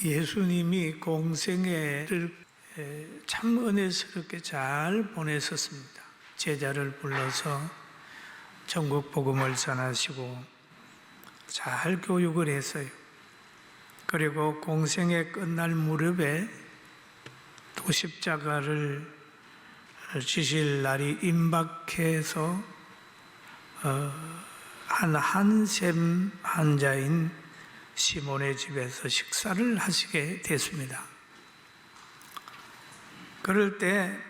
예수님이 공생애를 참 은혜스럽게 잘 보내셨습니다. 제자를 불러서 전국 복음을 전하시고 잘 교육을 했어요. 그리고 공생애 끝날 무렵에 또 십자가를 지실 날이 임박해서 한 한샘 환자인 시몬의 집에서 식사를 하시게 됐습니다. 그럴 때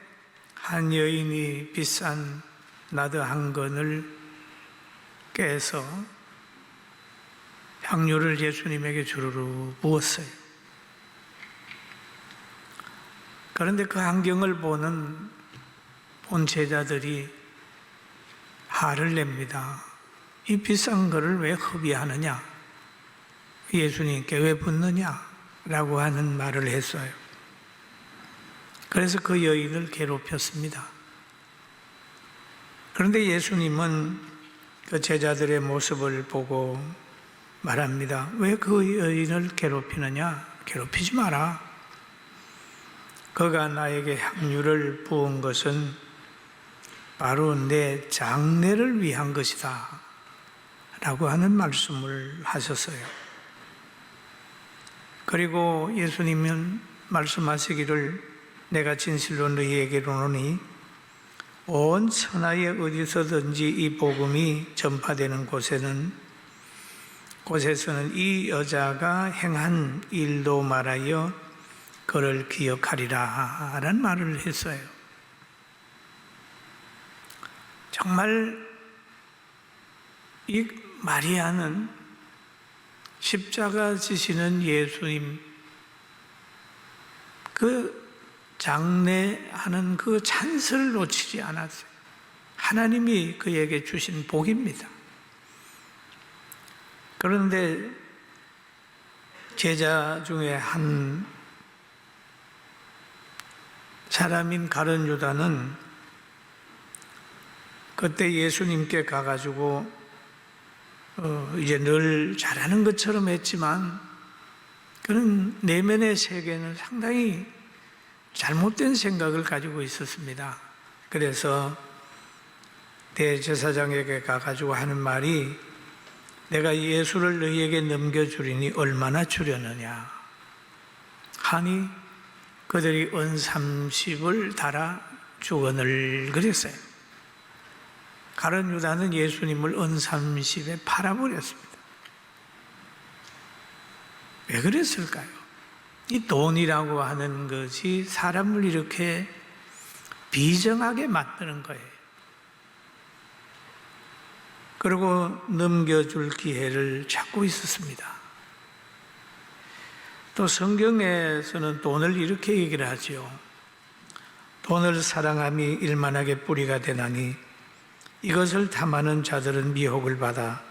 한 여인이 비싼 나드 한 건을 깨서 향유를 예수님에게 주르르 부었어요. 그런데 그 광경을 본 제자들이 화를 냅니다. 이 비싼 거를 왜 허비하느냐? 예수님께 왜 붓느냐? 라고 하는 말을 했어요. 그래서 그 여인을 괴롭혔습니다. 그런데 예수님은 그 제자들의 모습을 보고 말합니다. 왜 그 여인을 괴롭히느냐? 괴롭히지 마라. 그가 나에게 향유를 부은 것은 바로 내 장례를 위한 것이다 라고 하는 말씀을 하셨어요. 그리고 예수님은 말씀하시기를 내가 진실로 너희에게 이르노니 온 천하에 어디서든지 이 복음이 전파되는 곳에서는 이 여자가 행한 일도 말하여 그를 기억하리라 라는 말을 했어요. 정말 이 마리아는 십자가 지시는 예수님 그 장례하는 그 찬스를 놓치지 않았어요. 하나님이 그에게 주신 복입니다. 그런데 제자 중에 한 사람인 가룟 유다는 그때 예수님께 가가지고 이제 늘 잘하는 것처럼 했지만 그는 내면의 세계는 상당히 잘못된 생각을 가지고 있었습니다. 그래서 대제사장에게 가가지고 하는 말이 내가 예수를 너희에게 넘겨주리니 얼마나 주려느냐 하니 그들이 은 30을 달아 주거늘 그랬어요. 가룟 유다는 예수님을 은 30에 팔아버렸습니다. 왜 그랬을까요? 이 돈이라고 하는 것이 사람을 이렇게 비정하게 만드는 거예요. 그리고 넘겨줄 기회를 찾고 있었습니다. 또 성경에서는 돈을 이렇게 얘기를 하죠. 돈을 사랑함이 일만하게 뿌리가 되나니 이것을 탐하는 자들은 미혹을 받아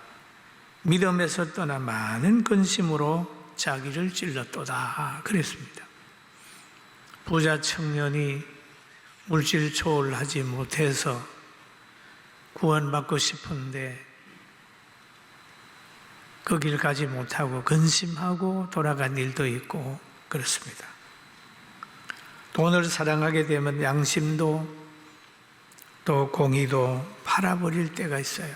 믿음에서 떠나 많은 근심으로 자기를 찔렀도다 그랬습니다. 부자 청년이 물질 초월하지 못해서 구원받고 싶은데 그 길 가지 못하고 근심하고 돌아간 일도 있고 그렇습니다. 돈을 사랑하게 되면 양심도 또 공의도 팔아버릴 때가 있어요.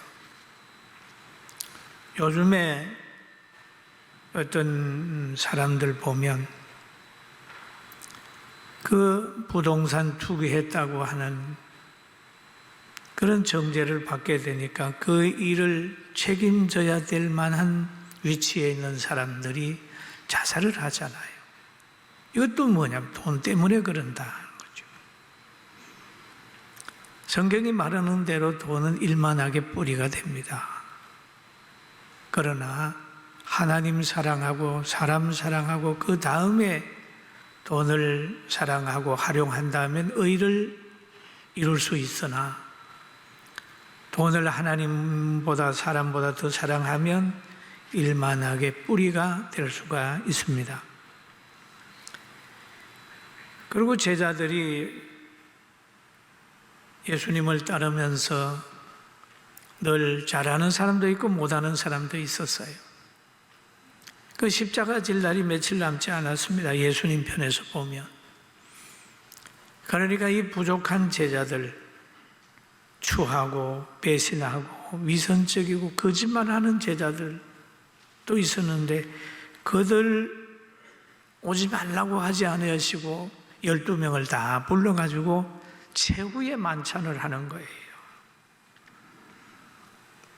요즘에 어떤 사람들 보면 그 부동산 투기했다고 하는 그런 정죄를 받게 되니까 그 일을 책임져야 될 만한 위치에 있는 사람들이 자살을 하잖아요. 이것도 뭐냐면 돈 때문에 그런다는 거죠. 성경이 말하는 대로 돈은 일만하게 뿌리가 됩니다. 그러나 하나님 사랑하고 사람 사랑하고 그 다음에 돈을 사랑하고 활용한다면 의를 이룰 수 있으나 돈을 하나님보다 사람보다 더 사랑하면 일만하게 뿌리가 될 수가 있습니다. 그리고 제자들이 예수님을 따르면서 늘 잘하는 사람도 있고 못하는 사람도 있었어요. 그 십자가 질 날이 며칠 남지 않았습니다. 예수님 편에서 보면. 그러니까 이 부족한 제자들, 추하고 배신하고 위선적이고 거짓말하는 제자들도 있었는데 그들 오지 말라고 하지 않으시고 12명을 다 불러가지고 최후의 만찬을 하는 거예요.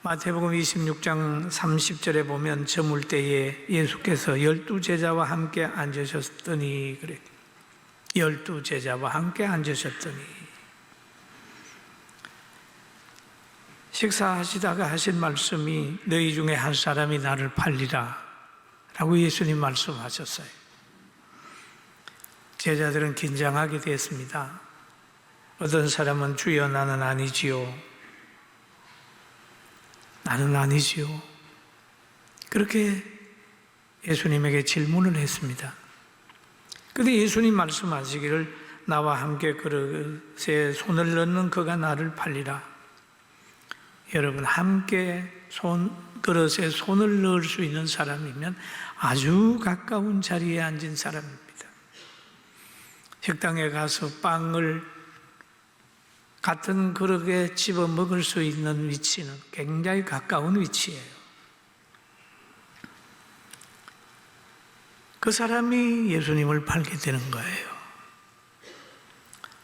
마태복음 26장 30절에 보면 저물 때에 예수께서 12제자와 함께 앉으셨더니 그래. 12제자와 함께 앉으셨더니 식사하시다가 하신 말씀이 너희 중에 한 사람이 나를 팔리라 라고 예수님 말씀하셨어요. 제자들은 긴장하게 됐습니다. 어떤 사람은 주여 나는 아니지요. 나는 아니지요. 그렇게 예수님에게 질문을 했습니다. 그런데 예수님 말씀하시기를 나와 함께 그릇에 손을 넣는 그가 나를 팔리라. 여러분 함께 그릇에 손을 넣을 수 있는 사람이면 아주 가까운 자리에 앉은 사람입니다. 식당에 가서 빵을 같은 그릇에 집어 먹을 수 있는 위치는 굉장히 가까운 위치예요. 그 사람이 예수님을 팔게 되는 거예요.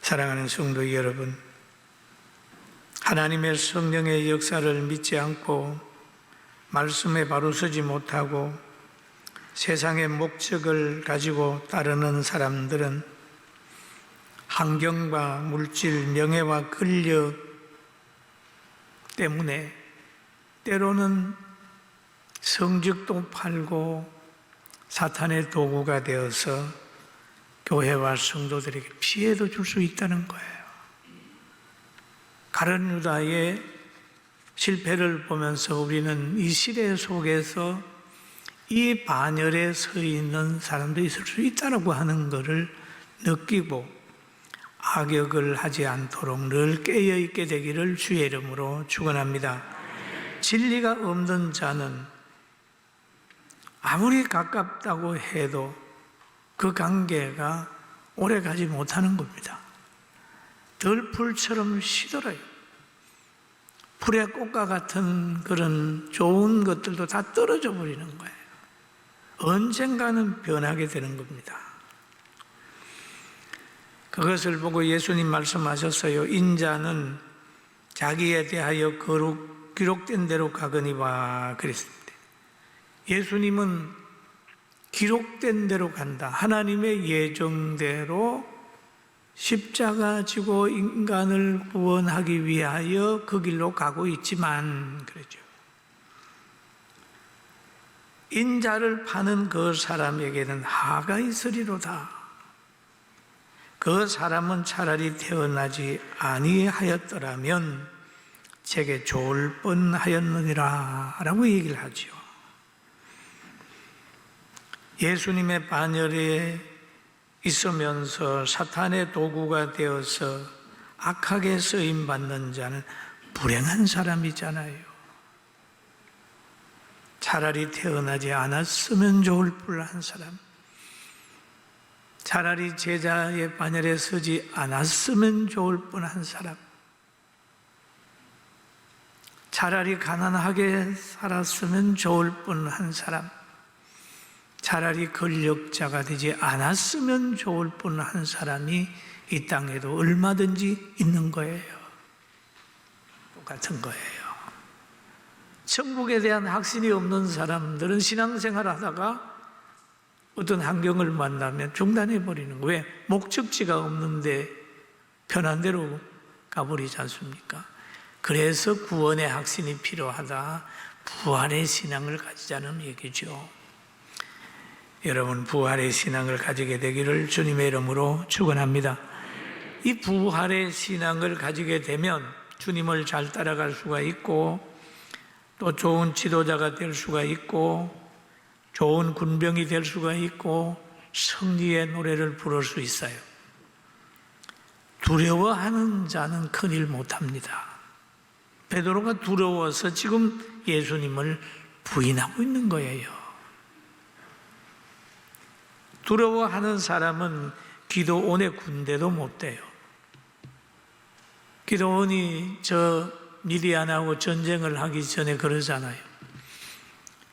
사랑하는 성도 여러분, 하나님의 성령의 역사를 믿지 않고 말씀에 바로 서지 못하고 세상의 목적을 가지고 따르는 사람들은 환경과 물질, 명예와 권력 때문에 때로는 성적도 팔고 사탄의 도구가 되어서 교회와 성도들에게 피해도 줄 수 있다는 거예요. 가룟 유다의 실패를 보면서 우리는 이 시대 속에서 이 반열에 서 있는 사람도 있을 수 있다고 하는 것을 느끼고 악역을 하지 않도록 늘 깨어있게 되기를 주의 이름으로 축원합니다. 진리가 없는 자는 아무리 가깝다고 해도 그 관계가 오래가지 못하는 겁니다. 들풀처럼 시들어요. 풀의 꽃과 같은 그런 좋은 것들도 다 떨어져 버리는 거예요. 언젠가는 변하게 되는 겁니다. 그것을 보고 예수님 말씀하셨어요. 인자는 자기에 대하여 기록된 대로 가거니와 그랬습니다. 예수님은 기록된 대로 간다. 하나님의 예정대로 십자가 지고 인간을 구원하기 위하여 그 길로 가고 있지만 그러죠. 인자를 파는 그 사람에게는 하가 있으리로다. 그 사람은 차라리 태어나지 아니하였더라면 제게 좋을 뻔하였느니라 라고 얘기를 하죠. 예수님의 반열에 있으면서 사탄의 도구가 되어서 악하게 쓰임받는 자는 불행한 사람이잖아요. 차라리 태어나지 않았으면 좋을 뻔한 사람, 차라리 제자의 반열에 서지 않았으면 좋을 뻔한 사람, 차라리 가난하게 살았으면 좋을 뻔한 사람, 차라리 권력자가 되지 않았으면 좋을 뻔한 사람이 이 땅에도 얼마든지 있는 거예요. 똑같은 거예요. 천국에 대한 확신이 없는 사람들은 신앙생활 하다가 어떤 환경을 만나면 중단해 버리는 거예요. 왜? 목적지가 없는데 편한 대로 가버리지 않습니까? 그래서 구원의 확신이 필요하다. 부활의 신앙을 가지자는 얘기죠. 여러분, 부활의 신앙을 가지게 되기를 주님의 이름으로 축원합니다. 이 부활의 신앙을 가지게 되면 주님을 잘 따라갈 수가 있고 또 좋은 지도자가 될 수가 있고 좋은 군병이 될 수가 있고 승리의 노래를 부를 수 있어요. 두려워하는 자는 큰일 못합니다. 베드로가 두려워서 지금 예수님을 부인하고 있는 거예요. 두려워하는 사람은 기도원의 군대도 못 돼요. 기도원이 저 미디안하고 전쟁을 하기 전에 그러잖아요.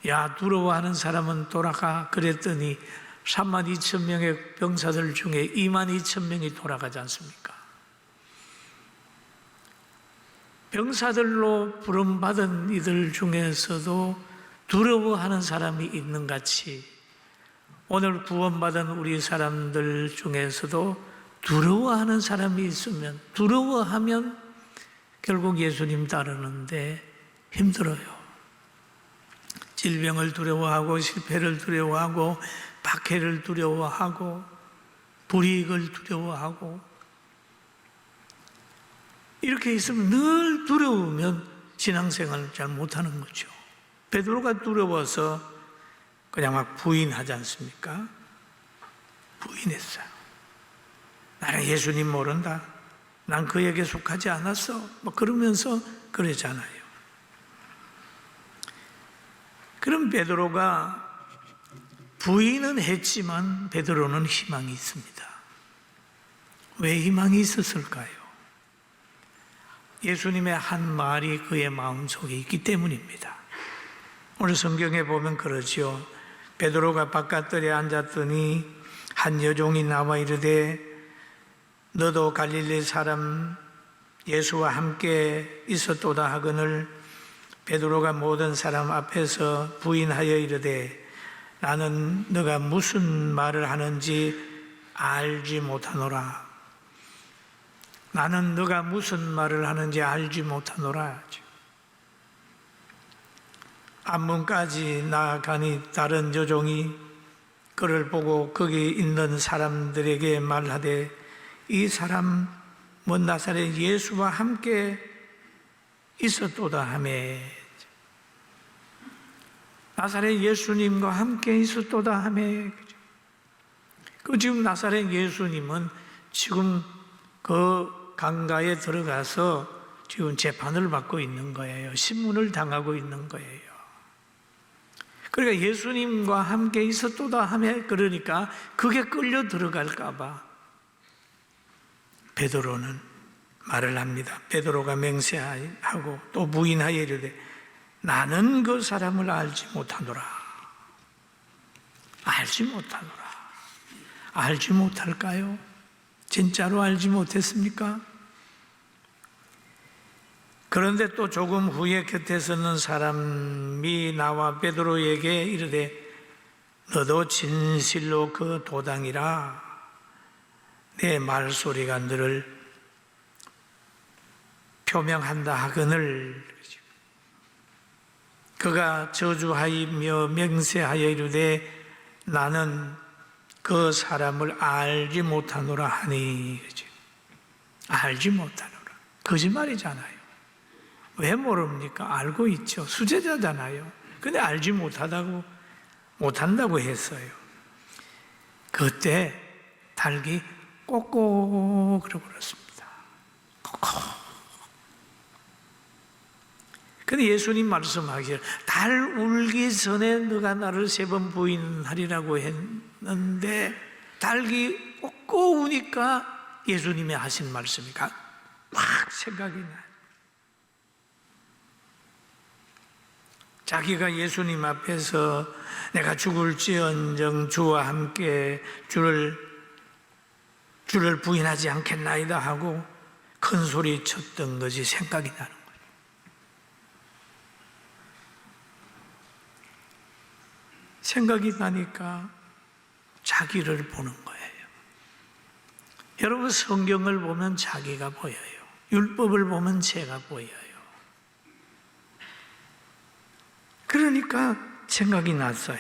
야, 두려워하는 사람은 돌아가. 그랬더니 32,000명의 병사들 중에 22,000명이 돌아가지 않습니까? 병사들로 부름받은 이들 중에서도 두려워하는 사람이 있는 같이 오늘 구원받은 우리 사람들 중에서도 두려워하는 사람이 있으면, 두려워하면 결국 예수님 따르는데 힘들어요. 질병을 두려워하고 실패를 두려워하고 박해를 두려워하고 불이익을 두려워하고 이렇게 있으면 늘 두려우면 신앙생활을 잘 못하는 거죠. 베드로가 두려워서 그냥 막 부인하지 않습니까? 부인했어요. 나는 예수님 모른다. 난 그에게 속하지 않았어. 뭐 그러면서 그러잖아요. 그럼 베드로가 부인은 했지만 베드로는 희망이 있습니다. 왜 희망이 있었을까요? 예수님의 한 말이 그의 마음속에 있기 때문입니다. 오늘 성경에 보면 그러지요. 베드로가 바깥들에 앉았더니 한 여종이 나와 이르되 너도 갈릴리 사람 예수와 함께 있었도다 하거늘 베드로가 모든 사람 앞에서 부인하여 이르되 나는 너가 무슨 말을 하는지 알지 못하노라. 나는 너가 무슨 말을 하는지 알지 못하노라. 앞문까지 나아가니 다른 여종이 그를 보고 거기 있는 사람들에게 말하되 이 사람은 나사렛 예수와 함께 있었도다 하며 나사렛 예수님과 함께 있었도다 하며 그 지금 나사렛 예수님은 지금 그 강가에 들어가서 지금 재판을 받고 있는 거예요. 신문을 당하고 있는 거예요. 그러니까 예수님과 함께 있었도다 하며 그러니까 그게 끌려 들어갈까 봐 베드로는 말을 합니다. 베드로가 맹세하고 또 부인하여 이르되 나는 그 사람을 알지 못하노라. 알지 못하노라. 알지 못할까요? 진짜로 알지 못했습니까? 그런데 또 조금 후에 곁에 서는 사람이 나와 베드로에게 이르되 너도 진실로 그 도당이라. 내 말소리가 너를 표명한다 하거늘 그가 저주하며 맹세하여 이르되 나는 그 사람을 알지 못하노라 하니 알지 못하노라. 거짓말이잖아요. 왜 모릅니까? 알고 있죠. 수제자잖아요. 근데 알지 못한다고 했어요. 그때 닭이 꼬꼬 그러고 그랬습니다. 꼬꼬. 근데 예수님 말씀하기를 달 울기 전에 너가 나를 3번 부인하리라고 했는데 닭이 꼬꼬 우니까 예수님이 하신 말씀이 막 생각이 나요. 자기가 예수님 앞에서 내가 죽을지언정 주와 함께 주를 부인하지 않겠나이다 하고 큰 소리 쳤던 것이 생각이 나는 거예요. 생각이 나니까 자기를 보는 거예요. 여러분 성경을 보면 자기가 보여요. 율법을 보면 제가 보여요. 그러니까 생각이 났어요.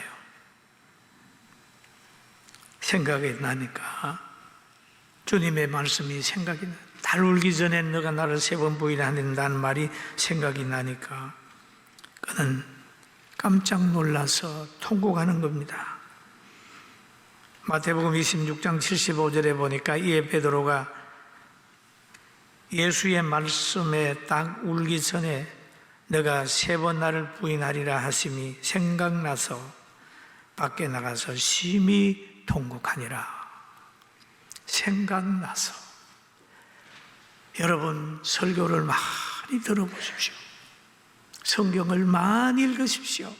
생각이 나니까 주님의 말씀이 생각이 나요. 달 울기 전에 너가 나를 3번 부인한다는 말이 생각이 나니까 그는 깜짝 놀라서 통곡하는 겁니다. 마태복음 26장 75절에 보니까 이에 베드로가 예수의 말씀에 딱 울기 전에 너가 3번 나를 부인하리라 하심이 생각나서 밖에 나가서 심히 통곡하니라. 생각나서 여러분 설교를 많이 들어보십시오. 성경을 많이 읽으십시오.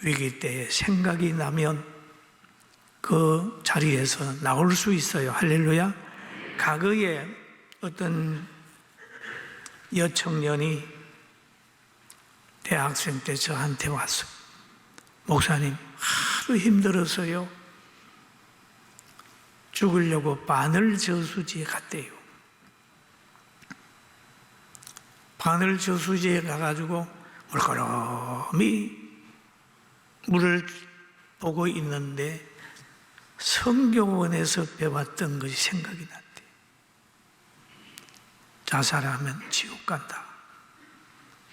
위기 때에 생각이 나면 그 자리에서 나올 수 있어요. 할렐루야. 과거에 어떤 여청년이 대학생 때 저한테 왔어요. 목사님, 하도 힘들어서요. 죽으려고 바늘 저수지에 갔대요. 바늘 저수지에 가가지고 물끄러미 물을 보고 있는데 성경원에서 배웠던 것이 생각이 났대. 자살하면 지옥 간다.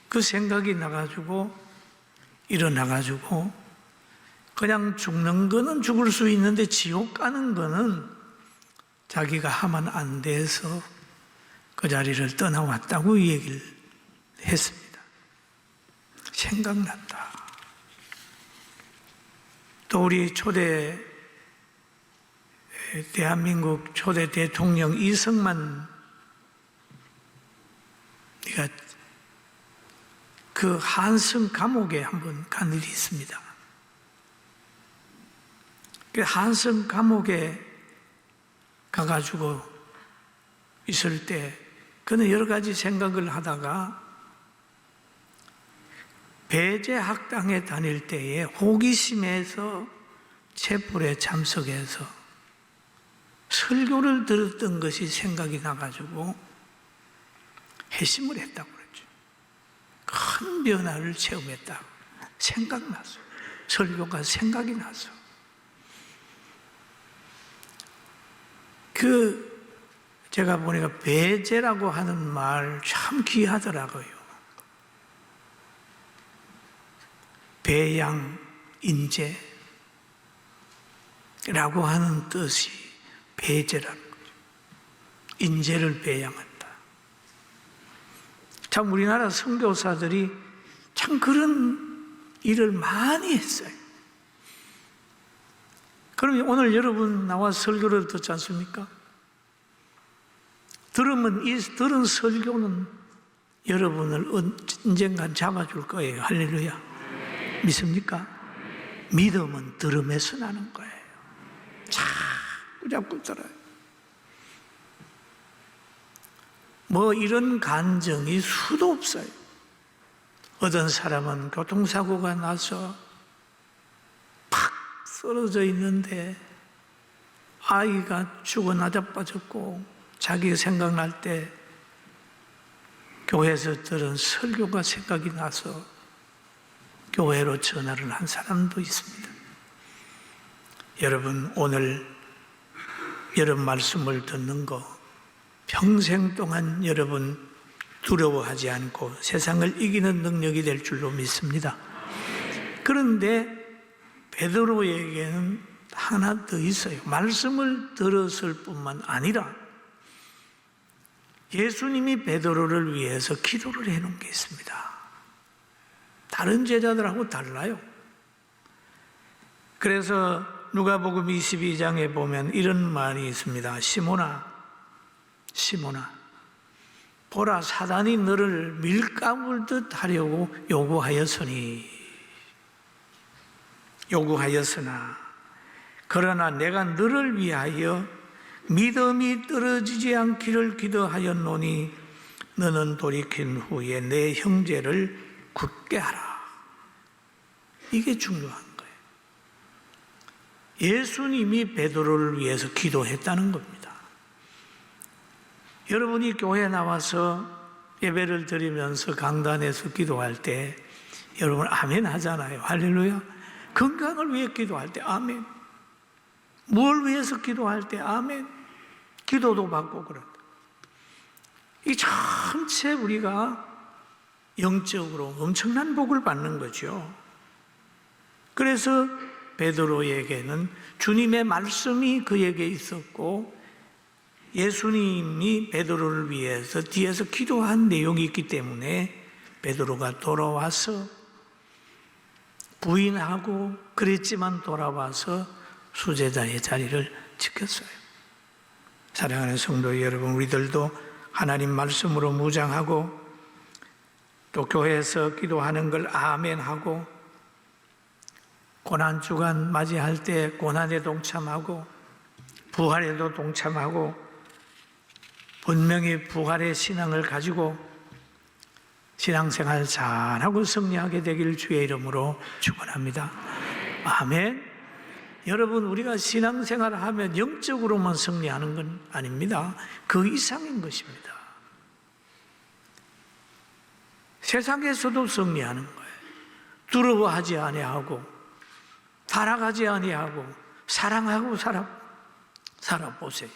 그 생각이 나가지고 일어나가지고 그냥 죽는 거는 죽을 수 있는데 지옥 가는 거는 자기가 하면 안 돼서 그 자리를 떠나왔다고 얘기를 했습니다. 생각난다. 또 우리 대한민국 초대 대통령 이승만 네가 그 한성 감옥에 한번 간 일이 있습니다. 그 한성 감옥에 가가지고 있을 때 그는 여러 가지 생각을 하다가 배제학당에 다닐 때에 호기심에서 체불에 참석해서 설교를 들었던 것이 생각이 나가지고 회심을 했다고 그랬죠. 큰 변화를 체험했다고 생각났어요. 설교가 생각이 났어. 제가 보니까 배제라고 하는 말 참 귀하더라고요. 배양, 인재라고 하는 뜻이 배제라는 거죠. 인재를 배양한다. 참 우리나라 선교사들이 참 그런 일을 많이 했어요. 그럼 오늘 여러분 나와 설교를 듣지 않습니까? 들은 설교는 여러분을 언젠간 잡아줄 거예요. 할렐루야. 믿습니까? 믿음은 들음에서 나는 거예요. 자꾸 들어요. 뭐 이런 간증이 수도 없어요. 어떤 사람은 교통사고가 나서 팍 쓰러져 있는데 아이가 죽어 나자빠졌고 자기 생각날 때 교회에서 들은 설교가 생각이 나서 교회로 전화를 한 사람도 있습니다. 여러분 오늘 여러분 말씀을 듣는 거 평생 동안 여러분 두려워하지 않고 세상을 이기는 능력이 될 줄로 믿습니다. 그런데 베드로에게는 하나 더 있어요. 말씀을 들었을 뿐만 아니라 예수님이 베드로를 위해서 기도를 해놓은 게 있습니다. 다른 제자들하고 달라요. 그래서 누가복음 22장에 보면 이런 말이 있습니다. 시몬아 보라 사단이 너를 밀가불듯 하려고 요구하였으나 그러나 내가 너를 위하여 믿음이 떨어지지 않기를 기도하였노니 너는 돌이킨 후에 내 형제를 굳게 하라. 이게 중요한 거예요. 예수님이 베드로를 위해서 기도했다는 겁니다. 여러분이 교회에 나와서 예배를 드리면서 강단에서 기도할 때 여러분 아멘 하잖아요. 할렐루야. 건강을 위해 기도할 때 아멘. 뭘 위해서 기도할 때 아멘. 기도도 받고 그런다. 이 전체 우리가 영적으로 엄청난 복을 받는 거죠. 그래서 베드로에게는 주님의 말씀이 그에게 있었고 예수님이 베드로를 위해서 뒤에서 기도한 내용이 있기 때문에 베드로가 돌아와서 부인하고 그랬지만 돌아와서 수제자의 자리를 지켰어요. 사랑하는 성도 여러분, 우리들도 하나님 말씀으로 무장하고 또 교회에서 기도하는 걸 아멘하고 고난주간 맞이할 때 고난에 동참하고 부활에도 동참하고 분명히 부활의 신앙을 가지고 신앙생활 잘하고 승리하게 되기를 주의 이름으로 축원합니다. 아멘. 여러분, 우리가 신앙생활을 하면 영적으로만 승리하는 건 아닙니다. 그 이상인 것입니다. 세상에서도 승리하는 거예요. 두려워하지 아니하고 타락하지 아니하고 사랑하고 살아보세요.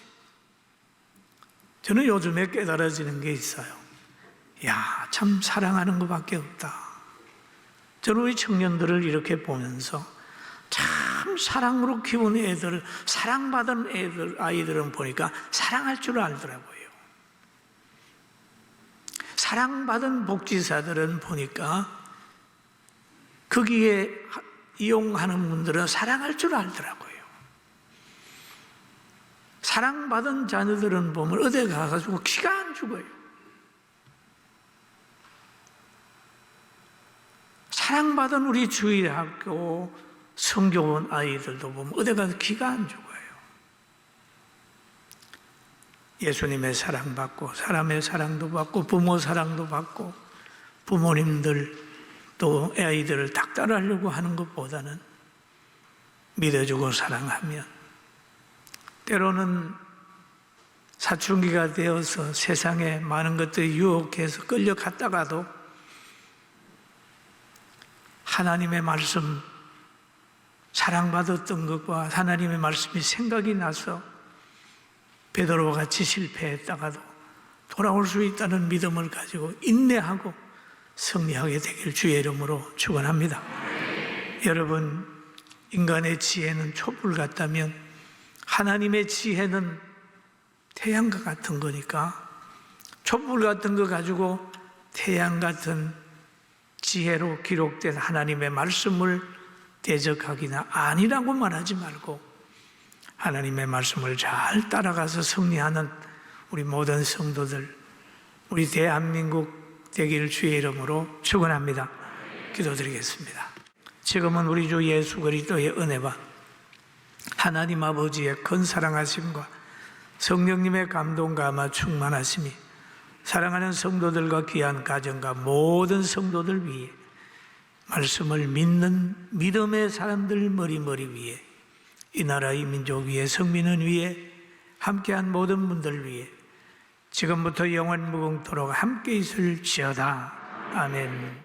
저는 요즘에 깨달아지는 게 있어요. 야, 참 사랑하는 것밖에 없다. 저는 우리 청년들을 이렇게 보면서 참 사랑으로 키운 애들, 사랑받은 아이들은 보니까 사랑할 줄 알더라고요. 사랑받은 복지사들은 보니까 거기에 이용하는 분들은 사랑할 줄 알더라고요. 사랑받은 자녀들은 보면 어디 가가지고 기가 안 죽어요. 사랑받은 우리 주일학교 성교원 아이들도 보면 어디 가서 기가 안 죽어요. 예수님의 사랑받고 사람의 사랑도 받고 부모 사랑도 받고 부모님들 또 아이들을 닥달하려고 하는 것보다는 믿어주고 사랑하면 때로는 사춘기가 되어서 세상에 많은 것들이 유혹해서 끌려갔다가도 하나님의 말씀 사랑받았던 것과 하나님의 말씀이 생각이 나서 베드로와 같이 실패했다가도 돌아올 수 있다는 믿음을 가지고 인내하고 승리하게 되길 주의 이름으로 축원합니다. 여러분, 인간의 지혜는 촛불 같다면 하나님의 지혜는 태양과 같은 거니까 촛불 같은 거 가지고 태양 같은 지혜로 기록된 하나님의 말씀을 대적하기나 아니라고 말하지 말고 하나님의 말씀을 잘 따라가서 승리하는 우리 모든 성도들, 우리 대한민국 되기를 주의 이름으로 축원합니다. 기도드리겠습니다. 지금은 우리 주 예수 그리스도의 은혜와 하나님 아버지의 큰 사랑하심과 성령님의 감동과 아마 충만하심이 사랑하는 성도들과 귀한 가정과 모든 성도들 위해 말씀을 믿는 믿음의 사람들 머리 위에 이 나라 이 민족 위에 성민은 위에 함께한 모든 분들 위해 지금부터 영원 무궁토록 함께 있을지어다. 아멘.